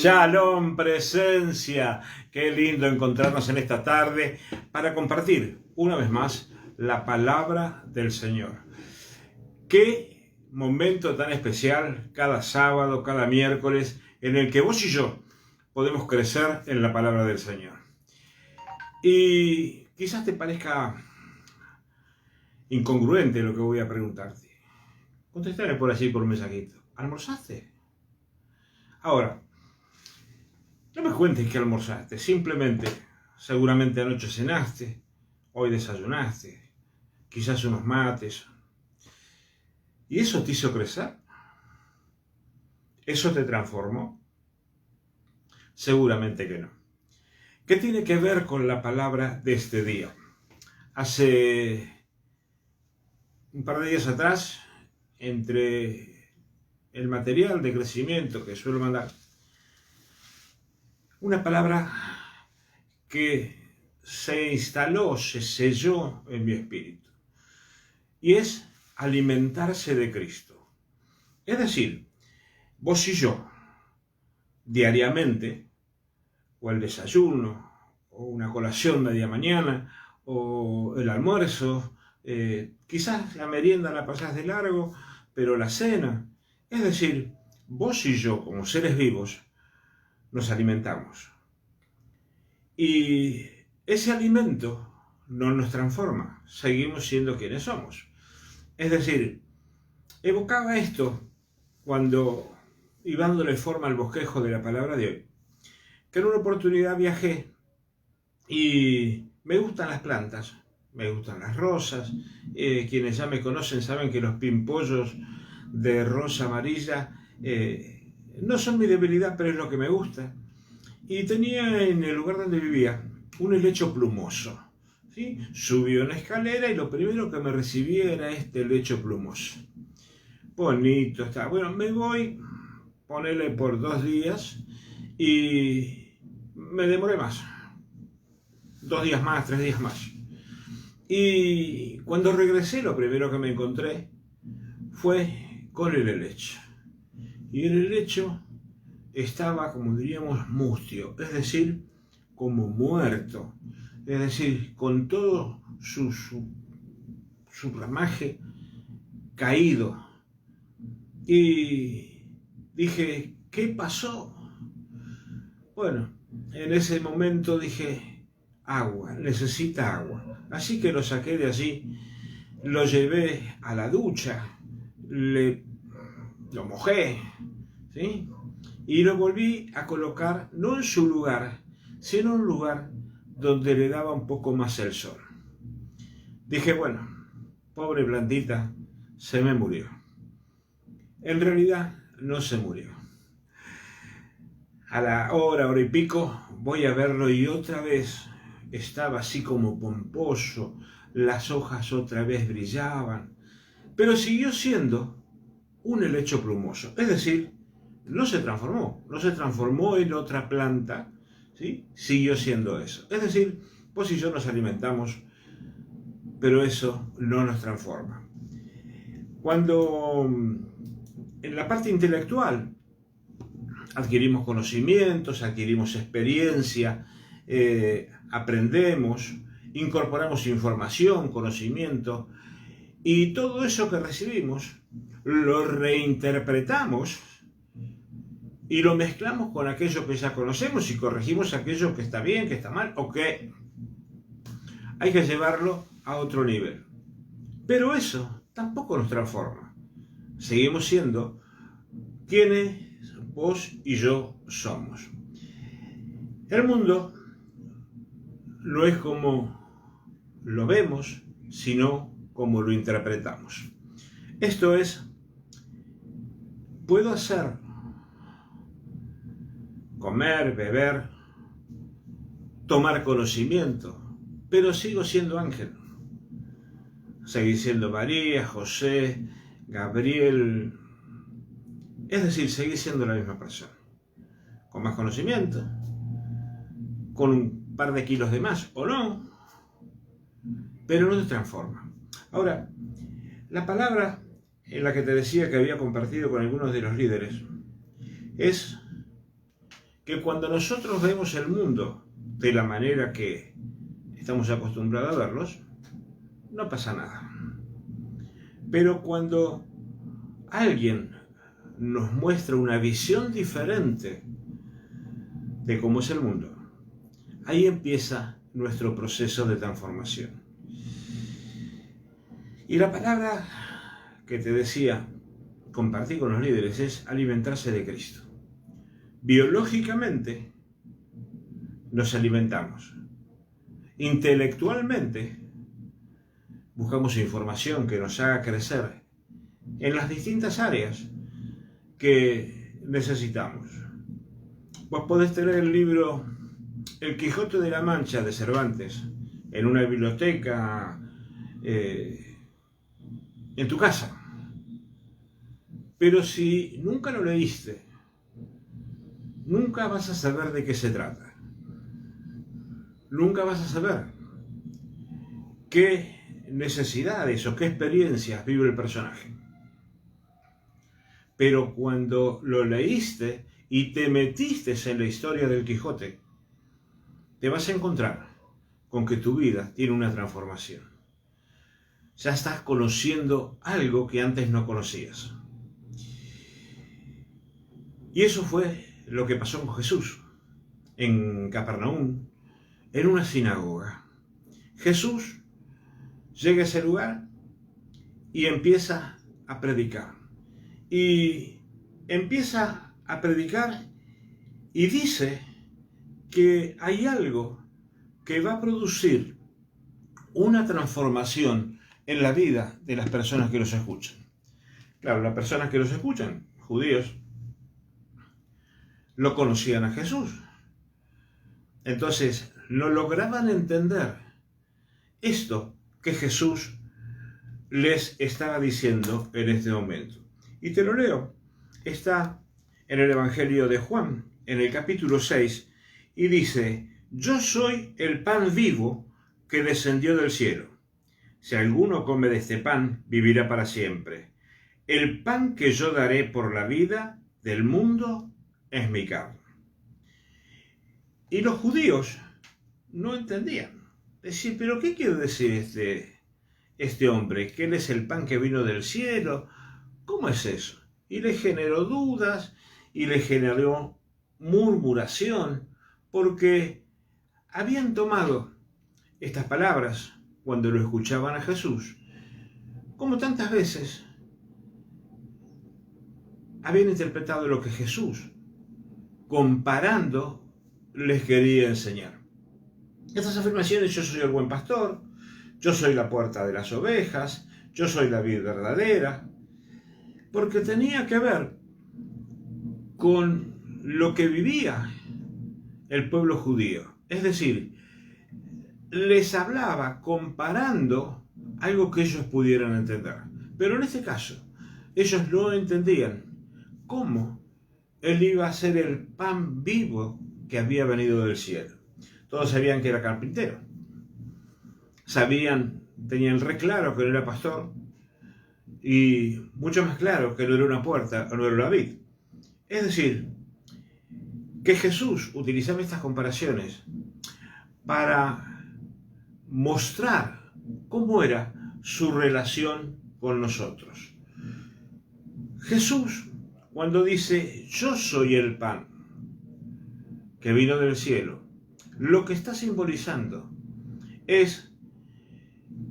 Shalom, presencia. Qué lindo encontrarnos en esta tarde para compartir una vez más la palabra del Señor. Qué momento tan especial cada sábado, cada miércoles, en el que vos y yo podemos crecer en la palabra del Señor. Y quizás te parezca incongruente lo que voy a preguntarte. Contestaré por allí por un mensajito. ¿Almorzaste? Ahora, no me cuentes que almorzaste, simplemente, seguramente anoche cenaste, hoy desayunaste, quizás unos mates. ¿Y eso te hizo crecer? ¿Eso te transformó? Seguramente que no. ¿Qué tiene que ver con la palabra de este día? Hace un par de días atrás, entre el material de crecimiento que suelo mandar, una palabra que se instaló, se selló en mi espíritu, y es alimentarse de Cristo. Es decir, vos y yo, diariamente, o el desayuno, o una colación media mañana, o el almuerzo, quizás la merienda la pasás de largo, pero la cena, es decir, vos y yo, como seres vivos, nos alimentamos. Y ese alimento no nos transforma, seguimos siendo quienes somos. Es decir, evocaba esto cuando iba dándole forma al bosquejo de la palabra de hoy, que en una oportunidad viajé y me gustan las plantas, me gustan las rosas. Quienes ya me conocen saben que los pimpollos de rosa amarilla no son mi debilidad, pero es lo que me gusta. Y tenía en el lugar donde vivía un helecho plumoso, ¿sí? Subí una escalera y lo primero que me recibía era este helecho plumoso. Bonito está. Bueno, me voy, ponele por 2 días y me demoré más. 2 días más, 3 días más. Y cuando regresé, lo primero que me encontré fue con el helecho. Y el helecho estaba, como diríamos, mustio, es decir, como muerto, es decir, con todo su ramaje caído. Y dije, ¿qué pasó? Bueno, en ese momento dije, agua, necesita agua. Así que lo saqué de allí, lo llevé a la ducha, lo mojé, ¿sí? Y lo volví a colocar, no en su lugar, sino en un lugar donde le daba un poco más el sol. Dije, bueno, pobre plantita, se me murió. En realidad, no se murió. A la hora y pico, voy a verlo y otra vez estaba así como pomposo, las hojas otra vez brillaban, pero siguió siendo un helecho plumoso, es decir, no se transformó en otra planta, ¿sí? Siguió siendo eso. Es decir, vos y yo nos alimentamos, pero eso no nos transforma. Cuando en la parte intelectual adquirimos conocimientos, adquirimos experiencia, aprendemos, incorporamos información, conocimiento, y todo eso que recibimos lo reinterpretamos y lo mezclamos con aquello que ya conocemos y corregimos aquello que está bien, que está mal o que hay que llevarlo a otro nivel. Pero eso tampoco nos transforma. Seguimos siendo quienes vos y yo somos. El mundo no es como lo vemos, sino como lo interpretamos. Esto es, puedo hacer, comer, beber, tomar conocimiento, pero sigo siendo ángel. Seguí siendo María, José, Gabriel, es decir, seguí siendo la misma persona, con más conocimiento, con un par de kilos de más o no, pero no te transforma. Ahora, la palabra en la que te decía que había compartido con algunos de los líderes es que cuando nosotros vemos el mundo de la manera que estamos acostumbrados a verlos, no pasa nada. Pero cuando alguien nos muestra una visión diferente de cómo es el mundo, ahí empieza nuestro proceso de transformación. Y la palabra que te decía, compartí con los líderes, es alimentarse de Cristo. Biológicamente nos alimentamos. Intelectualmente buscamos información que nos haga crecer en las distintas áreas que necesitamos. Vos podés tener el libro El Quijote de la Mancha de Cervantes en una biblioteca, en tu casa. Pero si nunca lo leíste, nunca vas a saber de qué se trata. Nunca vas a saber qué necesidades o qué experiencias vive el personaje. Pero cuando lo leíste y te metiste en la historia del Quijote, te vas a encontrar con que tu vida tiene una transformación. Ya estás conociendo algo que antes no conocías. Y eso fue lo que pasó con Jesús en Capernaum, en una sinagoga. Jesús llega a ese lugar y empieza a predicar. Y empieza a predicar y dice que hay algo que va a producir una transformación en la vida de las personas que los escuchan. Claro, las personas que los escuchan, judíos, lo conocían a Jesús. Entonces, no lograban entender esto que Jesús les estaba diciendo en este momento. Y te lo leo. Está en el Evangelio de Juan, en el capítulo 6, y dice: yo soy el pan vivo que descendió del cielo. Si alguno come de este pan, vivirá para siempre. El pan que yo daré por la vida del mundo es mi carne. Y los judíos no entendían. Decían, ¿pero qué quiere decir este hombre? ¿Que él es el pan que vino del cielo? ¿Cómo es eso? Y le generó dudas y le generó murmuración, porque habían tomado estas palabras cuando lo escuchaban a Jesús, como tantas veces habían interpretado lo que Jesús, comparando, les quería enseñar. Estas afirmaciones: yo soy el buen pastor, yo soy la puerta de las ovejas, yo soy la vid verdadera, porque tenía que ver con lo que vivía el pueblo judío. Es decir, les hablaba comparando algo que ellos pudieran entender. Pero en este caso, ellos no entendían cómo él iba a ser el pan vivo que había venido del cielo. Todos sabían que era carpintero. Tenían re claro que no era pastor, y mucho más claro que no era una puerta o no era una vid. Es decir, que Jesús utilizaba estas comparaciones para mostrar cómo era su relación con nosotros. Jesús, cuando dice yo soy el pan que vino del cielo, lo que está simbolizando es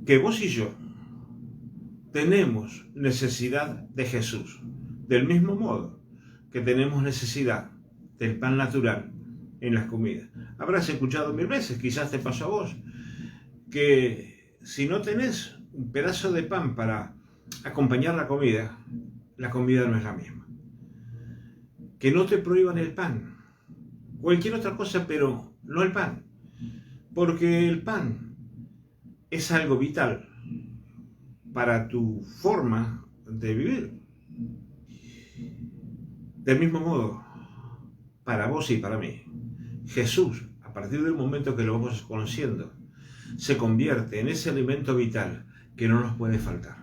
que vos y yo tenemos necesidad de Jesús, del mismo modo que tenemos necesidad del pan natural en las comidas. Habrás escuchado 1000 veces, quizás te pasó a vos, que si no tenés un pedazo de pan para acompañar la comida no es la misma. Que no te prohíban el pan, cualquier otra cosa, pero no el pan, porque el pan es algo vital para tu forma de vivir. Del mismo modo, para vos y para mí, Jesús, a partir del momento que lo vamos conociendo, se convierte en ese alimento vital que no nos puede faltar.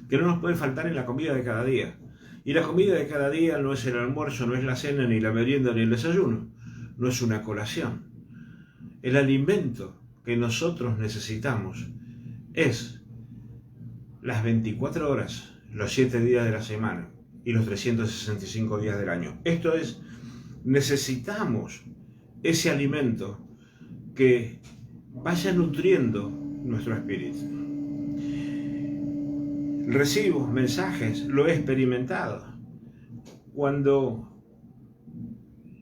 Que no nos puede faltar en la comida de cada día. Y la comida de cada día no es el almuerzo, no es la cena, ni la merienda, ni el desayuno. no es una colación. El alimento que nosotros necesitamos es las 24 horas, los 7 días de la semana y los 365 días del año. Esto es, necesitamos ese alimento que vaya nutriendo nuestro espíritu. Recibo mensajes, lo he experimentado, cuando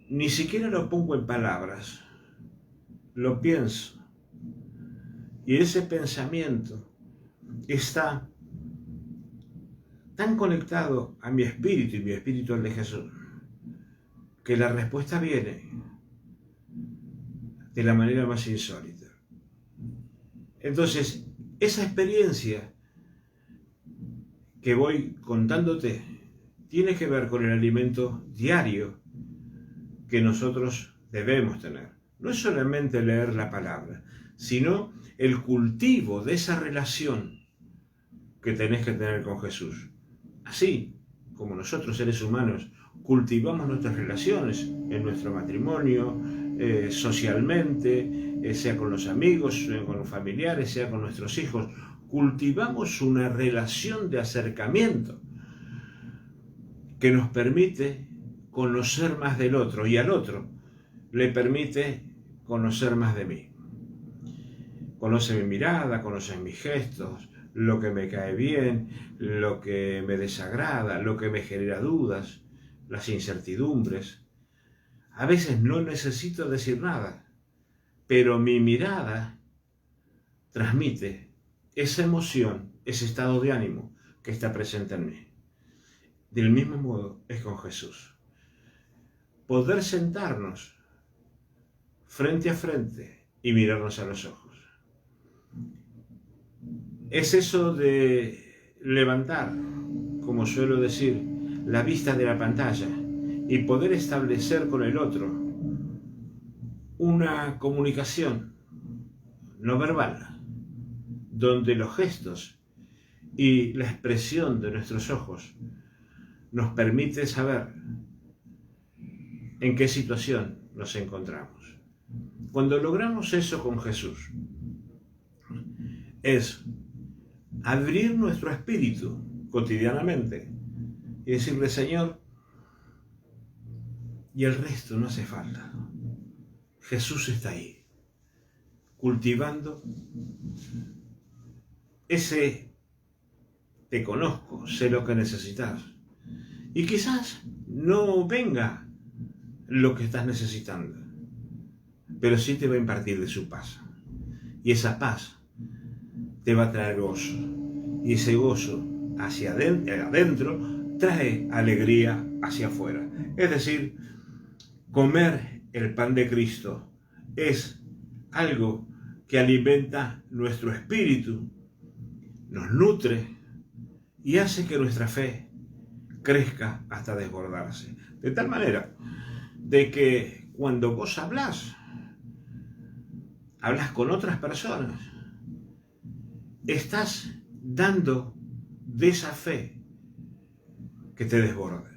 ni siquiera lo pongo en palabras, lo pienso, y ese pensamiento está tan conectado a mi espíritu y mi espíritu al de Jesús, que la respuesta viene de la manera más insólita. Entonces, esa experiencia que voy contándote tiene que ver con el alimento diario que nosotros debemos tener. No es solamente leer la palabra, sino el cultivo de esa relación que tenés que tener con Jesús. Así como nosotros, seres humanos, cultivamos nuestras relaciones en nuestro matrimonio, socialmente, sea con los amigos, sea con los familiares, sea con nuestros hijos, cultivamos una relación de acercamiento que nos permite conocer más del otro, y al otro le permite conocer más de mí. Conoce mi mirada, conoce mis gestos, lo que me cae bien, lo que me desagrada, lo que me genera dudas, las incertidumbres. A veces no necesito decir nada, pero mi mirada transmite esa emoción, ese estado de ánimo que está presente en mí. Del mismo modo es con Jesús. Poder sentarnos frente a frente y mirarnos a los ojos. Es eso de levantar, como suelo decir, la vista de la pantalla y poder establecer con el otro una comunicación no verbal, donde los gestos y la expresión de nuestros ojos nos permite saber en qué situación nos encontramos. Cuando logramos eso con Jesús, es abrir nuestro espíritu cotidianamente y decirle: Señor, y el resto no hace falta. Jesús está ahí, cultivando ese te conozco, sé lo que necesitas. Y quizás no venga lo que estás necesitando, pero sí te va a impartir de su paz. Y esa paz te va a traer gozo. Y ese gozo hacia adentro trae alegría hacia afuera. Es decir, comer el pan de Cristo es algo que alimenta nuestro espíritu, nos nutre y hace que nuestra fe crezca hasta desbordarse. De tal manera de que cuando vos hablas con otras personas, estás dando de esa fe que te desborda.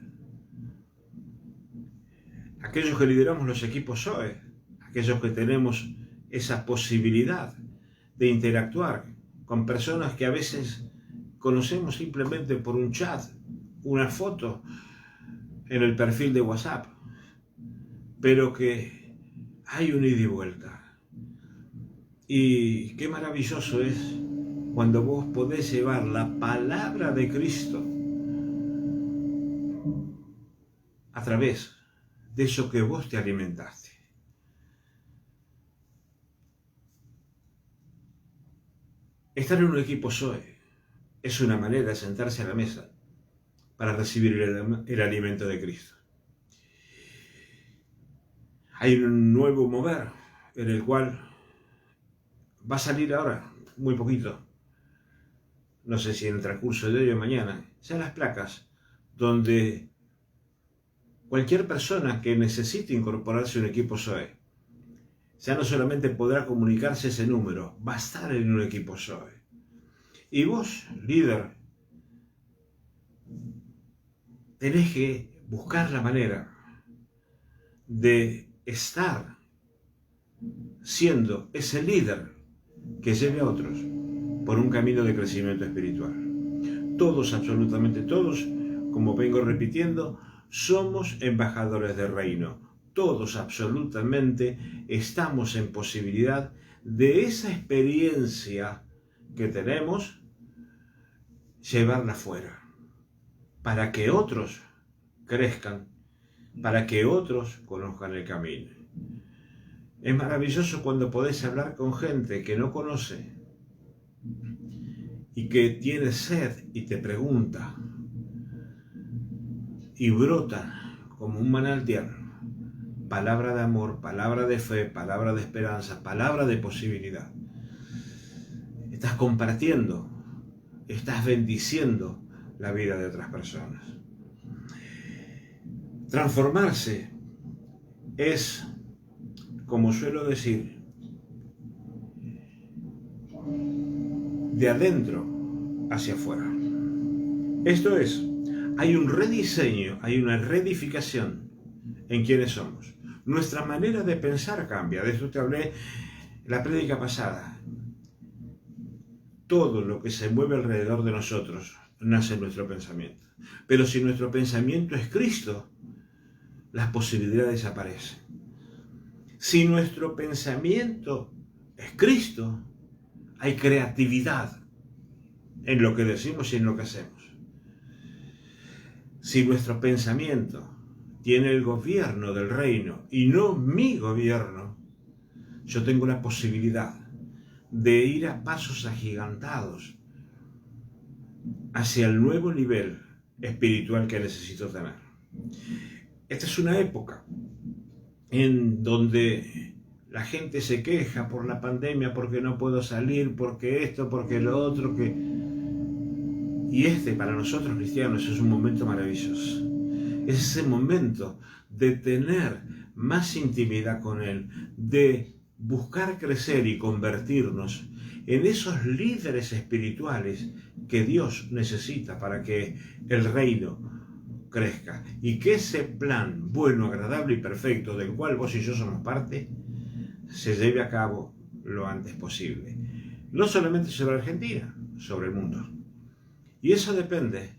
Aquellos que lideramos los equipos Zoe, aquellos que tenemos esa posibilidad de interactuar con personas que a veces conocemos simplemente por un chat, una foto en el perfil de WhatsApp, pero que hay un ida y vuelta. Y qué maravilloso es cuando vos podés llevar la palabra de Cristo a través de eso que vos te alimentaste. Estar en un equipo Zoe es una manera de sentarse a la mesa para recibir el alimento de Cristo. Hay un nuevo mover en el cual va a salir ahora, muy poquito, no sé si en el transcurso de hoy o mañana, sean las placas donde cualquier persona que necesite incorporarse a un equipo Zoe, ya no solamente podrá comunicarse ese número, va a estar en un equipo Zoe. Y vos, líder, tenés que buscar la manera de estar siendo ese líder que lleve a otros por un camino de crecimiento espiritual. Todos, absolutamente todos, como vengo repitiendo, somos embajadores del reino. Todos, absolutamente, estamos en posibilidad de esa experiencia que tenemos, llevarla fuera, para que otros crezcan, para que otros conozcan el camino. Es maravilloso cuando podés hablar con gente que no conoce y que tiene sed y te pregunta y brota como un manantial palabra de amor, palabra de fe, palabra de esperanza, palabra de posibilidad. Estás compartiendo, estás bendiciendo la vida de otras personas. Transformarse es, como suelo decir, de adentro hacia afuera. Esto es, hay un rediseño, hay una reedificación en quienes somos. Nuestra manera de pensar cambia. De esto te hablé en la prédica pasada. Todo lo que se mueve alrededor de nosotros nace en nuestro pensamiento. Pero si nuestro pensamiento es Cristo, las posibilidades aparecen. Si nuestro pensamiento es Cristo, hay creatividad en lo que decimos y en lo que hacemos. Si nuestro pensamiento tiene el gobierno del reino y no mi gobierno, yo tengo la posibilidad de ir a pasos agigantados hacia el nuevo nivel espiritual que necesito tener. Esta es una época en donde la gente se queja por la pandemia, porque no puedo salir, porque esto, porque lo otro, y para nosotros cristianos es un momento maravilloso. Es ese momento de tener más intimidad con Él, de buscar crecer y convertirnos en esos líderes espirituales que Dios necesita para que el reino crezca y que ese plan bueno, agradable y perfecto del cual vos y yo somos parte se lleve a cabo lo antes posible. No solamente sobre Argentina, sobre el mundo. Y eso depende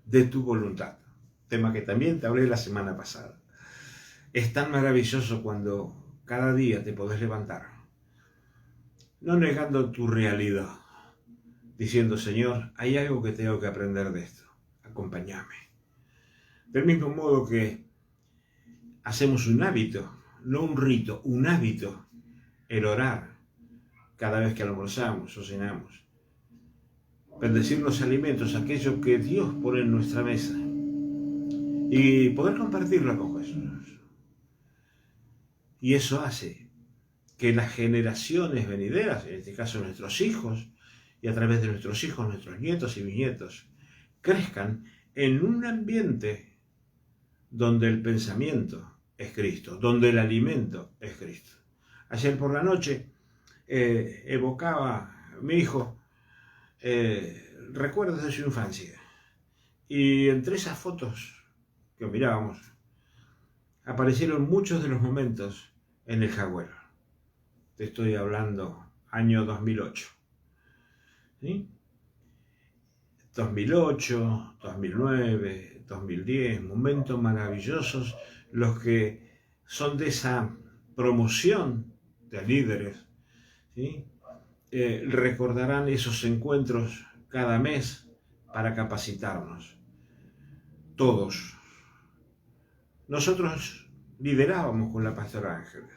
de tu voluntad. Tema que también te hablé la semana pasada. Es tan maravilloso cuando cada día te podés levantar, no negando tu realidad, diciendo, Señor, hay algo que tengo que aprender de esto, acompáñame. Del mismo modo que hacemos un hábito, no un rito, un hábito, el orar cada vez que almorzamos o cenamos. Bendecir los alimentos, aquello que Dios pone en nuestra mesa, y poder compartirlo con Jesús. Y eso hace que las generaciones venideras, en este caso nuestros hijos, y a través de nuestros hijos, nuestros nietos y bisnietos, crezcan en un ambiente donde el pensamiento es Cristo, donde el alimento es Cristo. Ayer por la noche evocaba a mi hijo recuerdos de su infancia, y entre esas fotos que mirábamos aparecieron muchos de los momentos en el Jagüero. Te estoy hablando año 2008, ¿sí? 2008, 2009, 2010, momentos maravillosos, los que son de esa promoción de líderes, ¿sí? Recordarán esos encuentros cada mes para capacitarnos. Todos. Nosotros liderábamos con la Pastora Ángeles,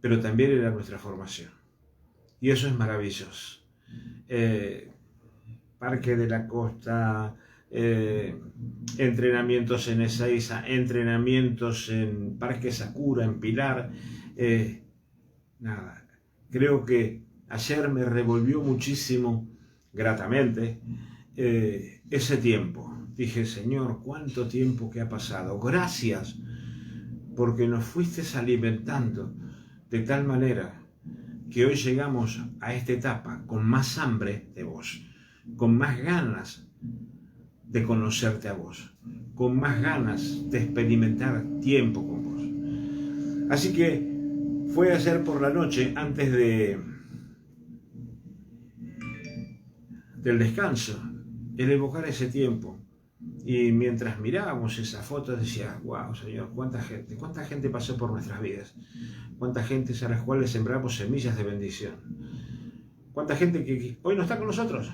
pero también era nuestra formación. Y eso es maravilloso. Parque de la Costa, entrenamientos en Ezeiza, entrenamientos en Parque Sakura, en Pilar. Creo que ayer me revolvió muchísimo, gratamente, ese tiempo. Dije, Señor, cuánto tiempo que ha pasado. Gracias, porque nos fuiste alimentando de tal manera que hoy llegamos a esta etapa con más hambre de vos, con más ganas de conocerte a vos, con más ganas de experimentar tiempo con vos. Así que fue ayer por la noche, antes del descanso, el evocar ese tiempo. Y mientras mirábamos esas fotos decía, wow, Señor, cuánta gente pasó por nuestras vidas, cuánta gente a las cuales sembramos semillas de bendición, cuánta gente que hoy no está con nosotros,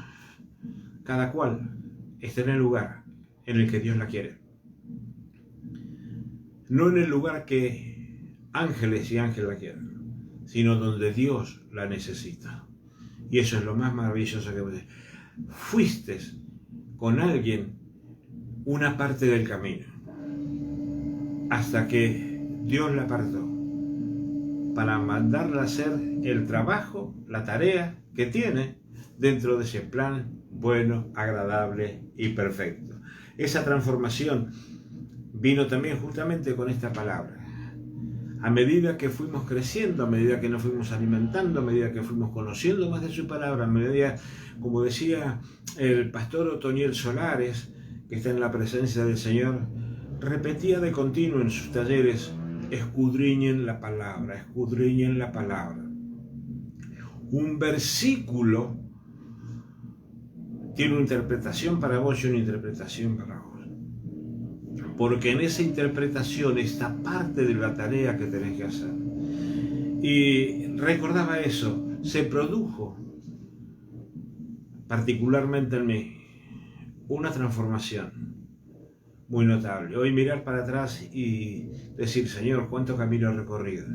cada cual está en el lugar en el que Dios la quiere, no en el lugar que ángeles y ángeles la quieren, sino donde Dios la necesita. Y eso es lo más maravilloso que fuiste con alguien una parte del camino, hasta que Dios la apartó para mandarla a hacer el trabajo, la tarea que tiene dentro de ese plan bueno, agradable y perfecto. Esa transformación vino también justamente con esta palabra. A medida que fuimos creciendo, a medida que nos fuimos alimentando, a medida que fuimos conociendo más de su palabra, a medida, como decía el pastor Otoniel Solares, que está en la presencia del Señor, repetía de continuo en sus talleres: escudriñen la palabra, escudriñen la palabra. Un versículo tiene una interpretación para vos y una interpretación para vos, porque en esa interpretación está parte de la tarea que tenés que hacer. Y recordaba eso, se produjo particularmente en mí una transformación muy notable. Hoy mirar para atrás y decir: Señor, cuánto camino he recorrido.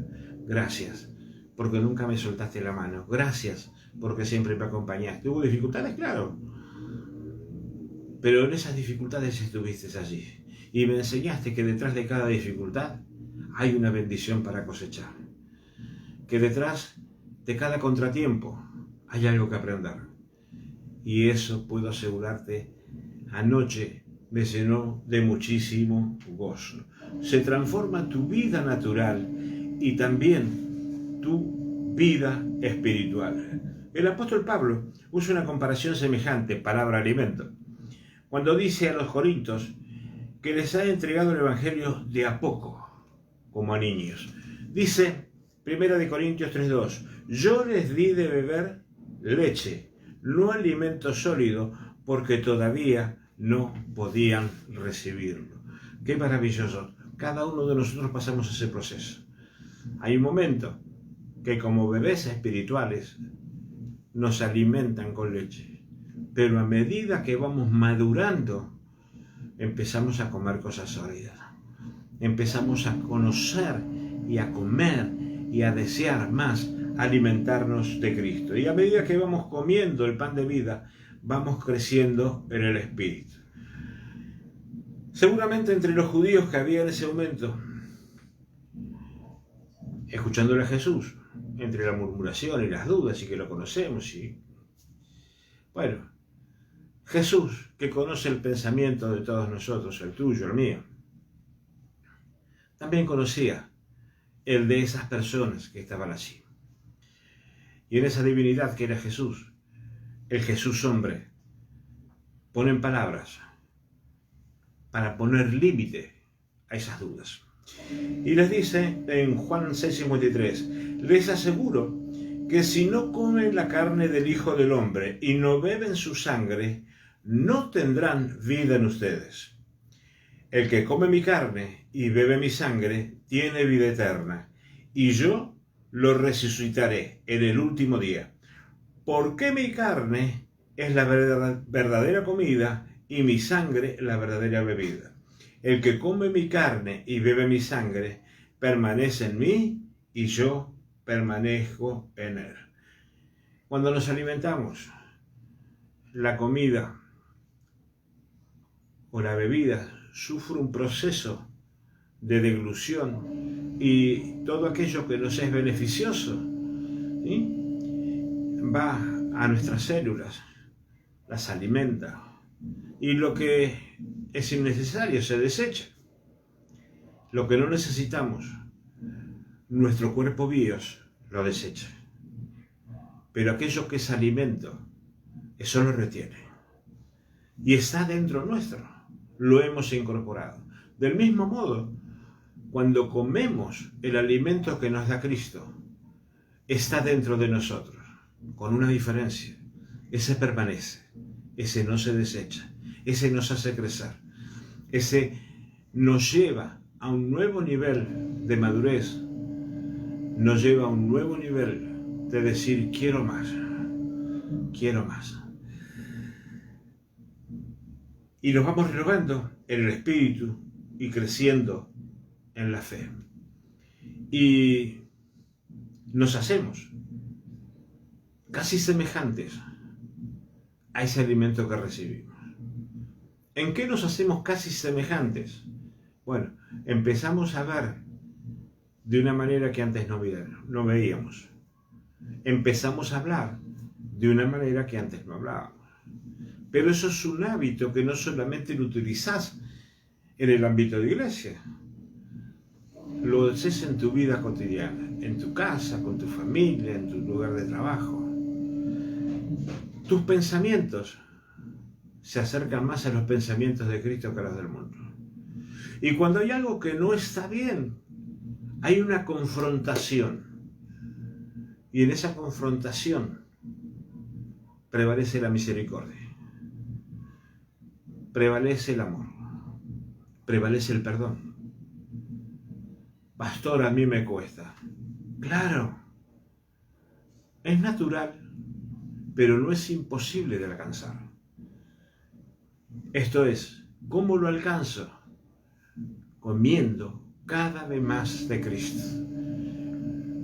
Gracias, porque nunca me soltaste la mano. Gracias, porque siempre me acompañaste. ¿Hubo dificultades? Claro. Pero en esas dificultades estuviste allí. Y me enseñaste que detrás de cada dificultad hay una bendición para cosechar. Que detrás de cada contratiempo hay algo que aprender. Y eso puedo asegurarte, anoche me llenó de muchísimo gozo. Se transforma tu vida natural y también tu vida espiritual. El apóstol Pablo usa una comparación semejante, palabra-alimento, cuando dice a los corintios que les ha entregado el evangelio de a poco, como a niños. Dice, 1 Corintios 3:2, yo les di de beber leche, no alimento sólido, porque todavía no podían recibirlo. Qué maravilloso. Cada uno de nosotros pasamos ese proceso. Hay un momento que como bebés espirituales nos alimentan con leche, pero a medida que vamos madurando empezamos a comer cosas sólidas, empezamos a conocer y a comer y a desear más alimentarnos de Cristo. Y a medida que vamos comiendo el pan de vida, vamos creciendo en el Espíritu. Seguramente entre los judíos que había en ese momento, escuchándole a Jesús, entre la murmuración y las dudas, y que lo conocemos, y bueno, Jesús, que conoce el pensamiento de todos nosotros, el tuyo, el mío, también conocía el de esas personas que estaban allí. Y en esa divinidad que era Jesús, el Jesús hombre, pone en palabras para poner límite a esas dudas. Y les dice en Juan 6:53, les aseguro que si no comen la carne del Hijo del Hombre y no beben su sangre, no tendrán vida en ustedes. El que come mi carne y bebe mi sangre tiene vida eterna, y yo lo resucitaré en el último día. Porque mi carne es la verdadera comida y mi sangre la verdadera bebida. El que come mi carne y bebe mi sangre permanece en mí y yo permanezco en él. Cuando nos alimentamos, la comida o la bebida sufre un proceso de deglución y todo aquello que nos es beneficioso, ¿sí?, va a nuestras células, las alimenta, y lo que es innecesario se desecha. Lo que no necesitamos, nuestro cuerpo bios lo desecha. Pero aquello que es alimento, eso lo retiene. Y está dentro nuestro, lo hemos incorporado. Del mismo modo cuando comemos el alimento que nos da Cristo, está dentro de nosotros, con una diferencia. Ese permanece, ese no se desecha, ese nos hace crecer, ese nos lleva a un nuevo nivel de madurez, nos lleva a un nuevo nivel de decir quiero más, quiero más. Y nos vamos renovando en el espíritu y creciendo en la fe. Y nos hacemos casi semejantes a ese alimento que recibimos. ¿En qué nos hacemos casi semejantes? Bueno, empezamos a ver de una manera que antes no veíamos. Empezamos a hablar de una manera que antes no hablábamos. Pero eso es un hábito que no solamente lo utilizás en el ámbito de iglesia, lo haces en tu vida cotidiana, en tu casa, con tu familia, en tu lugar de trabajo. Tus pensamientos se acercan más a los pensamientos de Cristo que a los del mundo. Y cuando hay algo que no está bien, hay una confrontación. Y en esa confrontación prevalece la misericordia, prevalece el amor, prevalece el perdón. Pastor, a mí me cuesta. Claro, es natural, pero no es imposible de alcanzar. Esto es, ¿cómo lo alcanzo? Comiendo cada vez más de Cristo,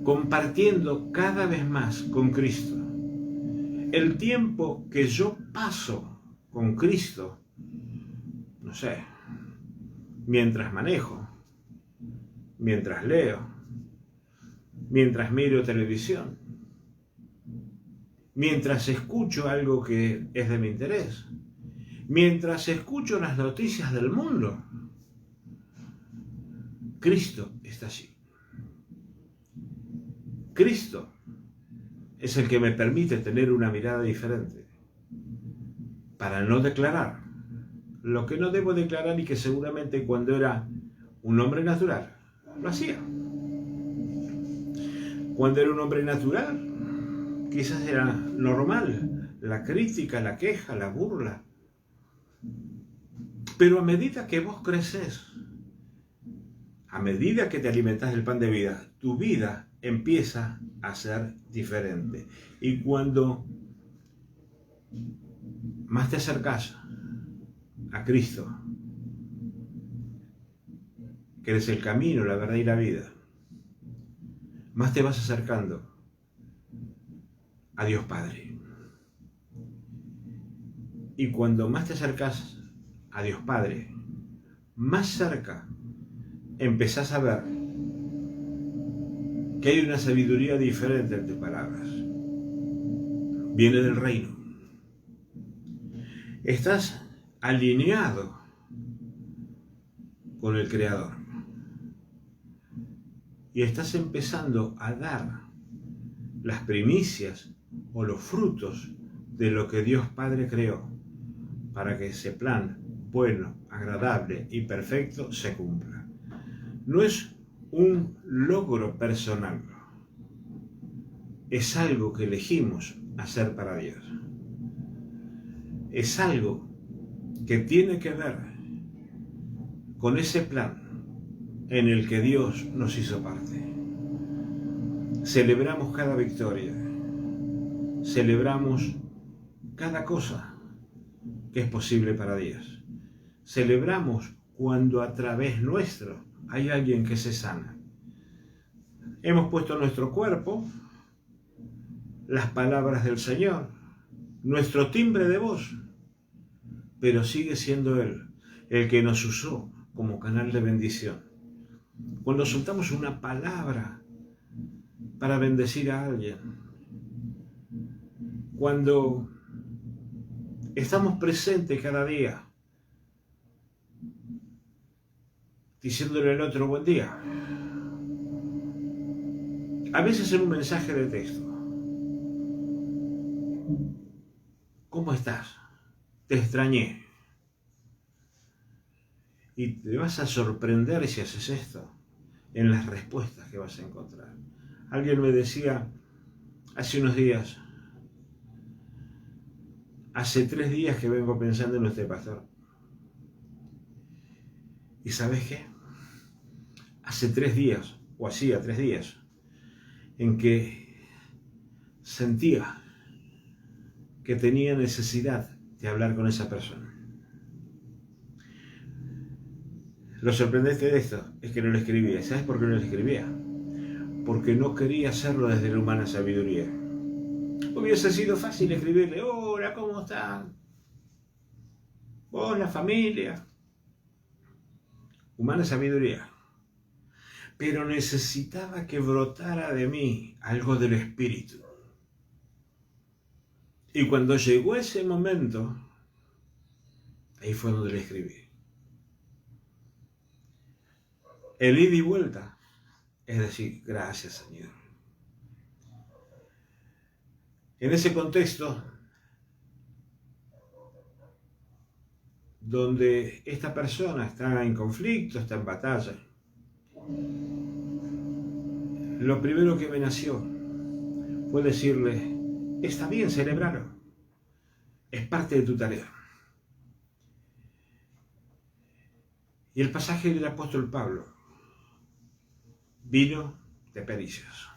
compartiendo cada vez más con Cristo. El tiempo que yo paso con Cristo, no sé, mientras manejo, mientras leo, mientras miro televisión, mientras escucho algo que es de mi interés, mientras escucho las noticias del mundo, Cristo está allí. Cristo es el que me permite tener una mirada diferente para no declarar lo que no debo declarar y que seguramente cuando era un hombre natural lo hacía. Cuando era un hombre natural, quizás era normal la crítica, la queja, la burla. Pero a medida que vos creces, a medida que te alimentas del pan de vida, tu vida empieza a ser diferente. Y cuando más te acercas a Cristo, que eres el camino, la verdad y la vida, más te vas acercando a Dios Padre. Y cuando más te acercas a Dios Padre, más cerca empezás a ver que hay una sabiduría diferente en tus palabras. Viene del reino. Estás alineado con el Creador. Y estás empezando a dar las primicias o los frutos de lo que Dios Padre creó para que ese plan bueno, agradable y perfecto se cumpla. No es un logro personal, es algo que elegimos hacer para Dios. Es algo que tiene que ver con ese plan en el que Dios nos hizo parte. Celebramos cada victoria, celebramos cada cosa que es posible para Dios. Celebramos cuando a través nuestro hay alguien que se sana. Hemos puesto en nuestro cuerpo las palabras del Señor, nuestro timbre de voz, pero sigue siendo Él el que nos usó como canal de bendición. Cuando soltamos una palabra para bendecir a alguien, cuando estamos presentes cada día, diciéndole al otro buen día, a veces en un mensaje de texto, ¿cómo estás? Te extrañé. Y te vas a sorprender si haces esto. en las respuestas que vas a encontrar. Alguien me decía hace unos días, hace 3 días que vengo pensando en usted, pastor. ¿Y sabes qué? Hace 3 días, o hacía 3 días, en que sentía que tenía necesidad de hablar con esa persona. Lo sorprendente de esto es que no le escribía. ¿Sabes por qué no le escribía? Porque no quería hacerlo desde la humana sabiduría. Hubiese sido fácil escribirle, hola, ¿cómo estás? Hola, familia. Humana sabiduría. Pero necesitaba que brotara de mí algo del espíritu. Y cuando llegó ese momento, ahí fue donde le escribí. El ida y vuelta, es decir, gracias, Señor. En ese contexto, donde esta persona está en conflicto, está en batalla, lo primero que me nació fue decirle, está bien celebrarlo, es parte de tu tarea. Y el pasaje del apóstol Pablo, vino de pericias.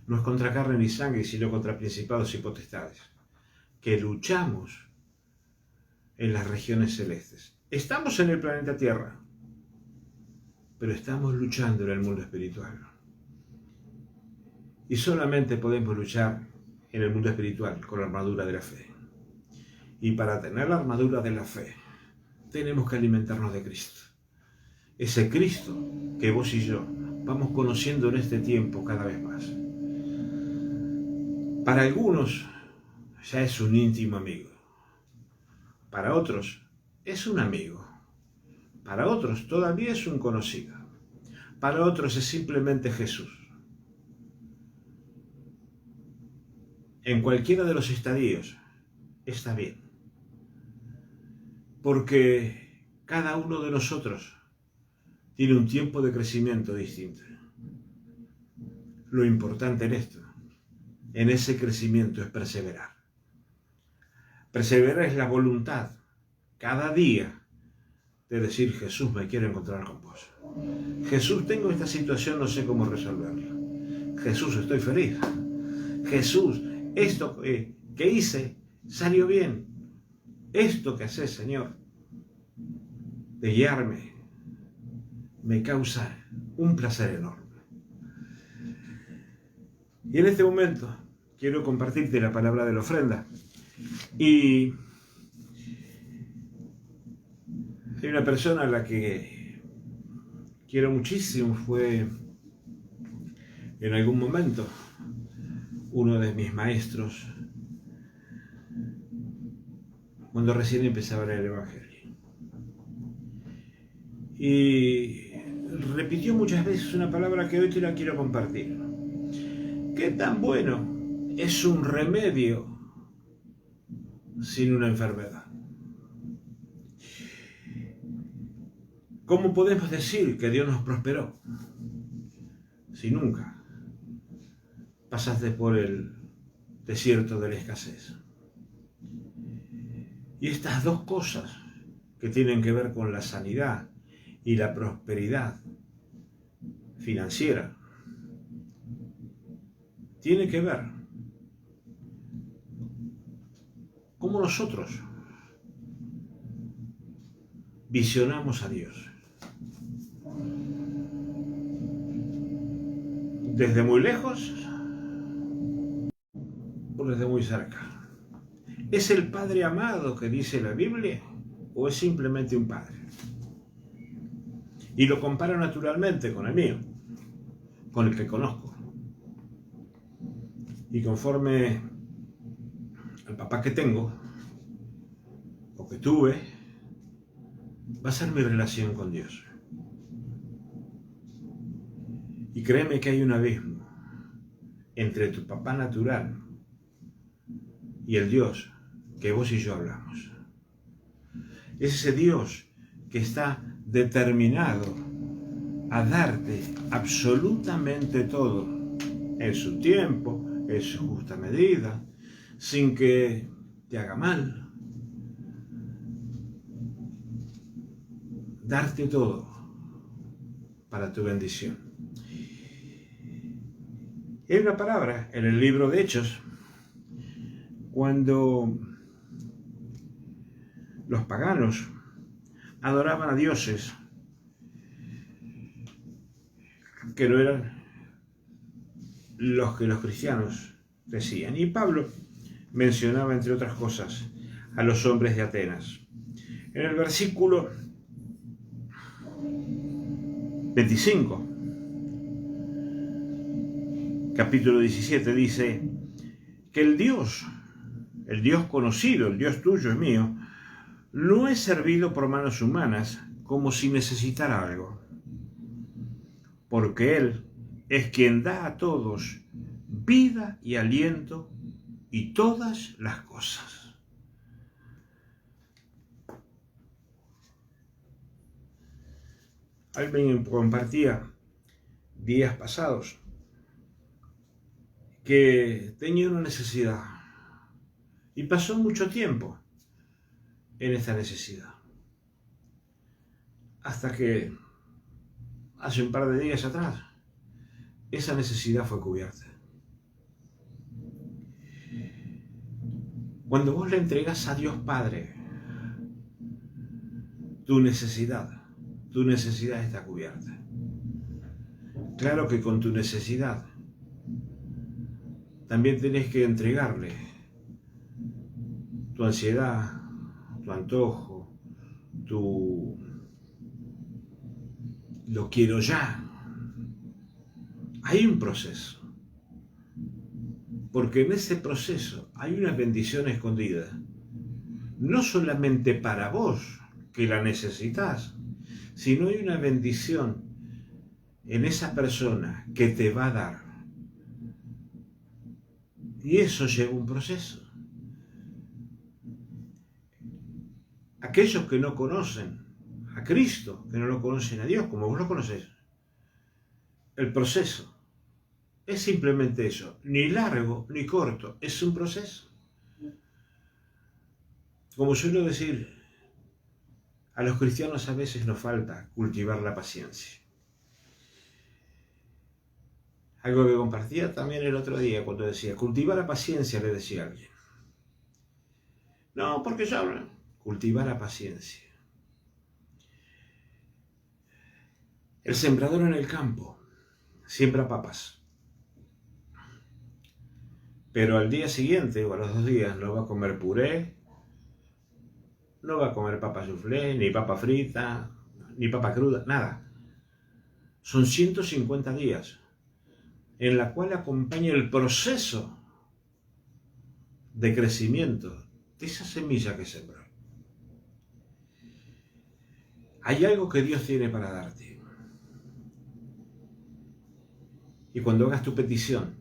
No es contra carne ni sangre, sino contra principados y potestades, que luchamos en las regiones celestes. Estamos en el planeta Tierra, pero estamos luchando en el mundo espiritual. Y solamente podemos luchar en el mundo espiritual con la armadura de la fe. Y para tener la armadura de la fe, tenemos que alimentarnos de Cristo. Ese Cristo que vos y yo vamos conociendo en este tiempo cada vez más. Para algunos ya es un íntimo amigo. Para otros es un amigo. Para otros todavía es un conocido. Para otros es simplemente Jesús. En cualquiera de los estadios está bien. Porque cada uno de nosotros tiene un tiempo de crecimiento distinto. Lo importante en esto, en ese crecimiento, es perseverar. Perseverar es la voluntad, cada día, de decir, Jesús, me quiero encontrar con vos. Jesús, tengo esta situación, no sé cómo resolverla. Jesús, estoy feliz. Jesús, esto que hice salió bien. Esto que haces, Señor, de guiarme, me causa un placer enorme. Y en este momento quiero compartirte la palabra de la ofrenda. Y hay una persona a la que quiero muchísimo, fue en algún momento uno de mis maestros cuando recién empezaba a leer el Evangelio. Y repitió muchas veces una palabra que hoy te la quiero compartir. ¿Qué tan bueno es un remedio sin una enfermedad? ¿Cómo podemos decir que Dios nos prosperó si nunca pasaste por el desierto de la escasez? Y estas dos cosas que tienen que ver con la sanidad y la prosperidad financiera, tiene que ver cómo nosotros visionamos a Dios. ¿Desde muy lejos o desde muy cerca? ¿Es el Padre amado que dice la Biblia o es simplemente un Padre? Y lo comparo naturalmente con el mío, con el que conozco. Y conforme al papá que tengo, o que tuve, va a ser mi relación con Dios. Y créeme que hay un abismo entre tu papá natural y el Dios que vos y yo hablamos. Es ese Dios que está determinado a darte absolutamente todo en su tiempo, en su justa medida, sin que te haga mal. Darte todo para tu bendición. Hay una palabra en el libro de Hechos, cuando los paganos adoraban a dioses que no eran los que los cristianos decían. Y Pablo mencionaba, entre otras cosas, a los hombres de Atenas. En el versículo 25, capítulo 17, dice que el Dios conocido, el Dios tuyo y mío, no es servido por manos humanas como si necesitara algo, porque Él es quien da a todos vida y aliento y todas las cosas. Alguien compartía días pasados que tenía una necesidad y pasó mucho tiempo en esta necesidad, hasta que hace un par de días atrás esa necesidad fue cubierta. Cuando vos le entregas a Dios Padre tu necesidad está cubierta. Claro que con tu necesidad también tenés que entregarle tu ansiedad, tu antojo, tu lo quiero ya. Hay un proceso, porque en ese proceso hay una bendición escondida, no solamente para vos que la necesitas, sino hay una bendición en esa persona que te va a dar. Y eso lleva un proceso. Aquellos que no conocen a Cristo, que no lo conocen a Dios, como vos lo conocés, el proceso es simplemente eso, ni largo ni corto, es un proceso. Como suelo decir, a los cristianos a veces nos falta cultivar la paciencia. Algo que compartía también el otro día cuando decía, cultivar la paciencia, le decía a alguien. No, porque yo hablo. Cultivar la paciencia. El sembrador en el campo siembra papas. Pero al día siguiente o a los 2 días no va a comer puré, no va a comer papa soufflé, ni papa frita, ni papa cruda, nada. Son 150 días en la cual acompaña el proceso de crecimiento de esa semilla que sembró. Hay algo que Dios tiene para darte. Y cuando hagas tu petición,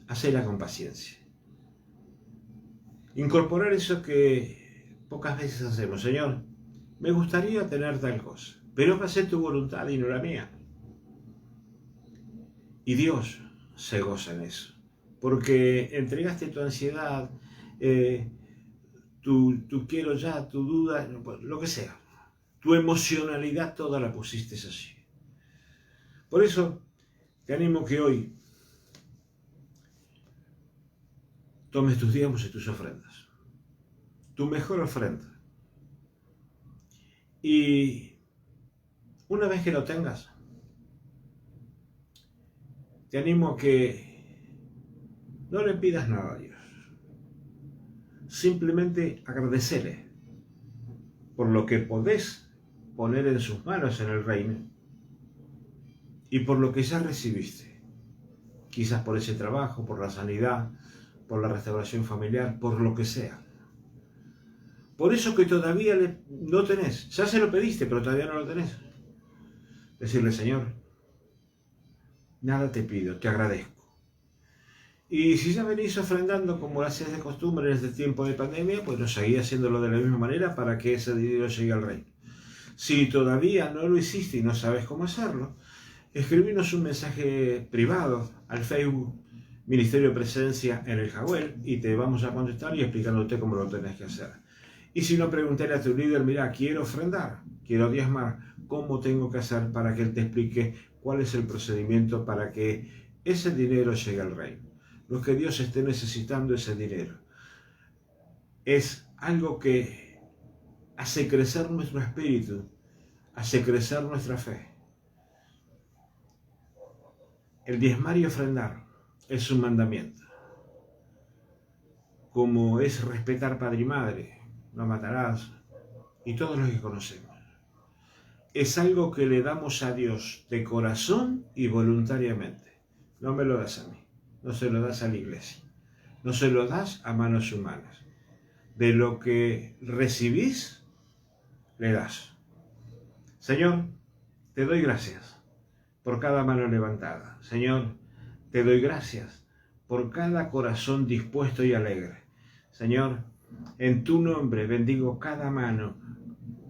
hacela con paciencia. Incorporar eso que pocas veces hacemos. Señor, me gustaría tener tal cosa, pero va a ser tu voluntad y no la mía. Y Dios se goza en eso, porque entregaste tu ansiedad, tu quiero ya, tu duda, lo que sea. Tu emocionalidad toda la pusiste así. Por eso te animo que hoy tomes tus diezmos y tus ofrendas, tu mejor ofrenda. Y una vez que lo tengas, te animo a que no le pidas nada a Dios. Simplemente agradecele por lo que podés poner en sus manos en el reino y por lo que ya recibiste. Quizás por ese trabajo, por la sanidad, por la restauración familiar, por lo que sea. Por eso que todavía no tenés. Ya se lo pediste, pero todavía no lo tenés. Decirle, Señor, nada te pido, te agradezco. Y si ya venís ofrendando como lo hacés de costumbre en este tiempo de pandemia, pues no seguí haciéndolo de la misma manera para que ese dinero llegue al reino. Si todavía no lo hiciste y no sabes cómo hacerlo, escribinos un mensaje privado al Facebook Ministerio Presencia en el Jagüel y te vamos a contestar y explicándote cómo lo tenés que hacer. Y si no, preguntarle a tu líder, mira, quiero ofrendar, quiero diezmar, ¿cómo tengo que hacer para que él te explique cuál es el procedimiento para que ese dinero llegue al reino? No es que Dios esté necesitando ese dinero, es algo que hace crecer nuestro espíritu, hace crecer nuestra fe. El diezmar y ofrendar es un mandamiento, como es respetar padre y madre, no matarás, y todos los que conocemos. Es algo que le damos a Dios de corazón y voluntariamente. No me lo das a mí, no se lo das a la iglesia, no se lo das a manos humanas. De lo que recibís, le das. Señor, te doy gracias por cada mano levantada. Señor, te doy gracias por cada corazón dispuesto y alegre. Señor, en tu nombre bendigo cada mano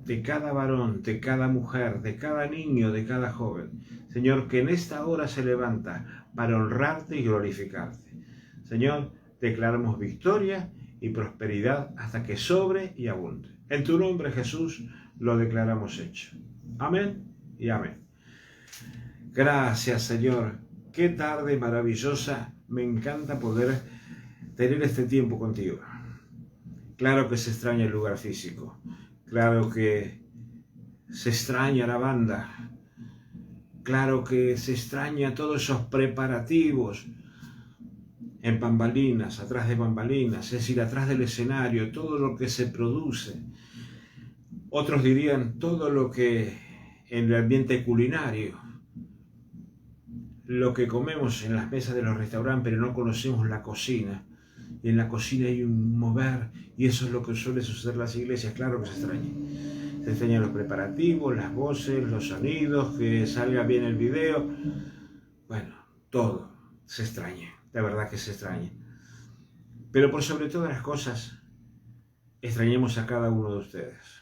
de cada varón, de cada mujer, de cada niño, de cada joven. Señor, que en esta hora se levanta para honrarte y glorificarte. Señor, declaramos victoria y prosperidad hasta que sobre y abunde. En tu nombre, Jesús, lo declaramos hecho. Amén y amén. Gracias, Señor. Qué tarde maravillosa. Me encanta poder tener este tiempo contigo. Claro que se extraña el lugar físico. Claro que se extraña la banda. Claro que se extraña todos esos preparativos en bambalinas, atrás de bambalinas, es decir, atrás del escenario, todo lo que se produce. Otros dirían todo lo que en el ambiente culinario, lo que comemos en las mesas de los restaurantes, pero no conocemos la cocina. Y en la cocina hay un mover, y eso es lo que suele suceder en las iglesias. Claro que se extraña. Se extrañan los preparativos, las voces, los sonidos, que salga bien el video. Bueno, todo se extraña, la verdad que se extraña. Pero por sobre todas las cosas, extrañemos a cada uno de ustedes.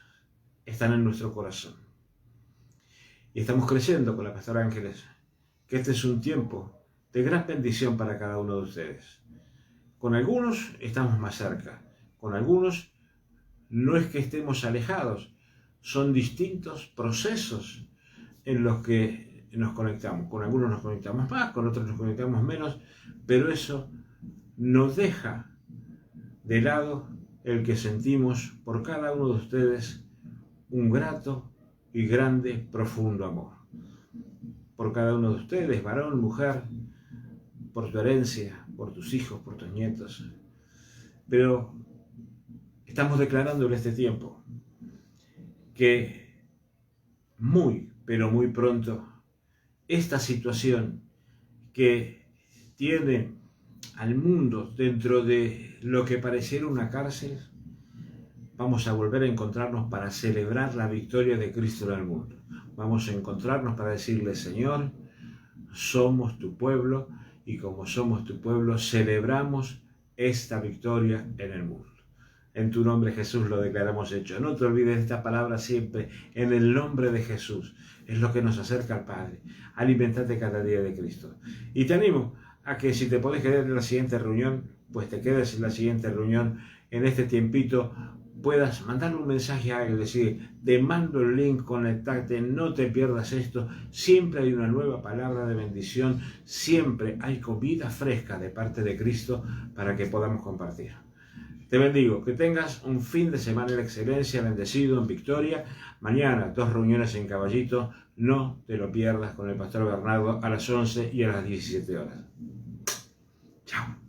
Están en nuestro corazón. Y estamos creciendo con la Pastora Ángeles, que este es un tiempo de gran bendición para cada uno de ustedes. Con algunos estamos más cerca, con algunos no es que estemos alejados, son distintos procesos en los que nos conectamos. Con algunos nos conectamos más, con otros nos conectamos menos, pero eso nos deja de lado el que sentimos por cada uno de ustedes un grato y grande, profundo amor. Por cada uno de ustedes, varón, mujer, por tu herencia, por tus hijos, por tus nietos. Pero estamos declarando en este tiempo que muy, pero muy pronto, esta situación que tiene al mundo dentro de lo que pareciera una cárcel, vamos a volver a encontrarnos para celebrar la victoria de Cristo en el mundo. Vamos a encontrarnos para decirle, Señor, somos tu pueblo, y como somos tu pueblo, celebramos esta victoria en el mundo. En tu nombre, Jesús, lo declaramos hecho. No te olvides de esta palabra siempre, en el nombre de Jesús. Es lo que nos acerca al Padre. Alimentate cada día de Cristo. Y te animo a que si te podés quedar en la siguiente reunión, pues te quedes en la siguiente reunión, en este tiempito, puedas mandarle un mensaje a alguien, decir, te mando el link, conectarte, no te pierdas esto, siempre hay una nueva palabra de bendición, siempre hay comida fresca de parte de Cristo para que podamos compartir. Te bendigo, que tengas un fin de semana en excelencia, bendecido, en victoria. Mañana 2 reuniones en Caballito, no te lo pierdas con el Pastor Bernardo a las 11 y a las 17 horas. Chao.